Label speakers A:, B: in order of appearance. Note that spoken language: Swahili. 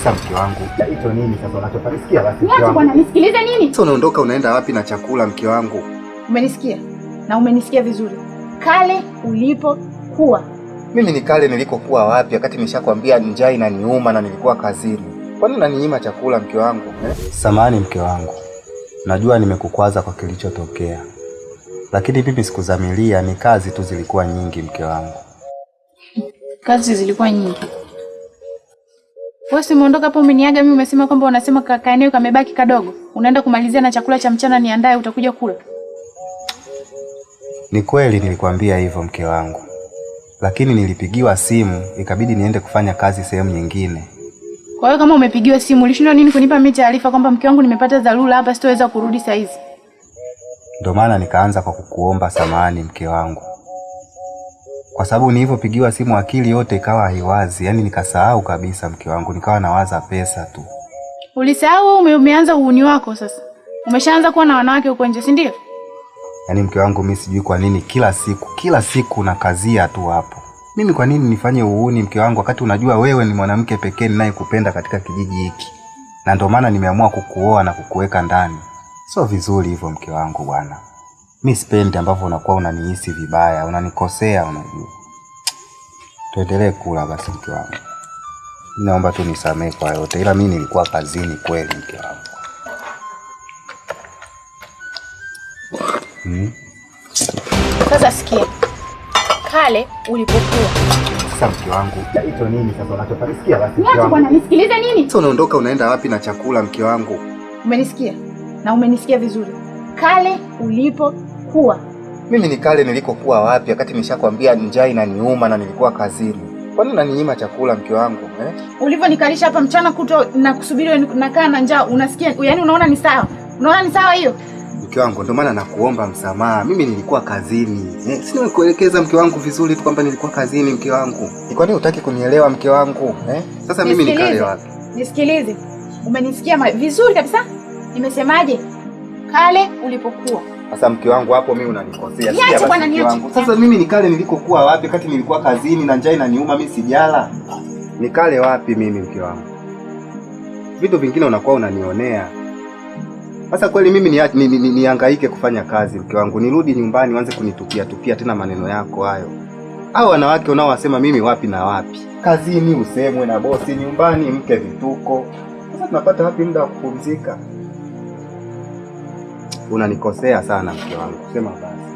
A: Sasa mke wangu, hicho nini sasa unachoparisikia basi mke
B: wangu?
A: Niache
B: bwana, nisikilize nini?
A: Sasa unaondoka unaenda wapi na chakula mke wangu?
B: Umenisikia? Na umenisikia vizuri. Kale ulipokuwa.
A: Mimi ni kale nilikokuwa wapi wakati nishakwambia njaa inaniuma na nilikuwa kazini. Kwa nini unaninyima chakula mke wangu? Samahani mke wangu. Najua nimekukwaza kwa kilichotokea. Lakini mimi sikuzamilia, ni kazi tu zilikuwa nyingi mke wangu.
B: Kazi zilikuwa nyingi. Wewe umeondoka hapo umeniaga mimi, umesema kwamba unasema kaka eneo kamebaki kadogo. Unaenda kumalizia na chakula cha mchana niandae utakuja kula.
A: Ni kweli nilikwambia hivyo mke wangu. Lakini nilipigiwa simu ikabidi niende kufanya kazi sehemu nyingine.
B: Kwa hiyo kama umepigiwa simu ulishindwa nini kunipa mimi taarifa kwamba mke wangu nimepata dharura hapa sitoweza kurudi saa hizi?
A: Ndio maana nikaanza kwa kukuomba samahani mke wangu. Kwa sababu nilipopigiwa simu akili yote ikawa haiwazi, yani nikasahau kabisa mke wangu, nikawa nawaza pesa tu.
B: Ulisahau umeanza uhuni wako sasa. Umeshaanza kuwa na wanawake huko nje, si ndio?
A: Yaani mke wangu mimi sijui kwa nini kila siku nakazia tu hapo. Mimi kwa nini nifanye uhuni mke wangu wakati unajua wewe ni mwanamke pekee ninayekupenda katika kijiji hiki. Na ndio maana nimeamua kukuoa na kukuweka ndani. Sio vizuri hivyo mke wangu bwana. Mimi sipendi ambavyo unakuwa unanihisi vibaya, unanikosea unajua. Tuendelee kula basi mke wangu. Naomba tu nisamehe kwa yote, ila mimi nilikuwa kazini kweli mke wangu.
B: Sasa sikia. Kale ulipokuwa.
A: Sasa mke wangu, hicho nini sasa unachoparisikia basi mke wangu?
B: Niache bwana, nisikilize nini?
A: Sasa unaondoka unaenda wapi na chakula mke wangu?
B: Umenisikia? Na umenisikia vizuri. Kale ulipokuwa.
A: Mimi ni kale nilikokuwa wapi wakati nishakwambia njaa inaniuma na nilikuwa kazini. Kwa nini unaninyima chakula mke wangu?
B: Ulivyonikalisha hapa mchana kuto na kusubiri nakaa na njaa, unasikia? Yaani unaona ni sawa? Unaona ni sawa hiyo?
A: Mke wangu, ndio maana nakuomba msamaha. Mimi nilikuwa kazini. Si nimekuelekeza mke wangu vizuri tu kwamba nilikuwa kazini mke wangu. Ni kwa nini hutaki kunielewa mke wangu? Sasa mimi ni kale wapi?
B: Nisikilize. Umenisikia vizuri kabisa? Nimesemaje? Kale ulipokuwa.
A: Sasa mke wangu hapo mimi unanikosea.
B: Niache bwana, niache.
A: Sasa mimi ni kale nilikokuwa wapi wakati nilikuwa kazini na njaa inaniuma mimi sijala? Ni kale wapi mimi mke wangu? Vitu vingine unakuwa unanionea. Sasa kweli mimi nihangaike kufanya kazi mke wangu, nirudi nyumbani uanze kunitupia tena maneno yako hayo. Hao wanawake unaowasema mimi wapi na wapi? Kazini usemwe na bosi, nyumbani mke vituko. Sasa tunapata wapi muda wa kupumzika? Unanikosea sana mke wangu, sema basi.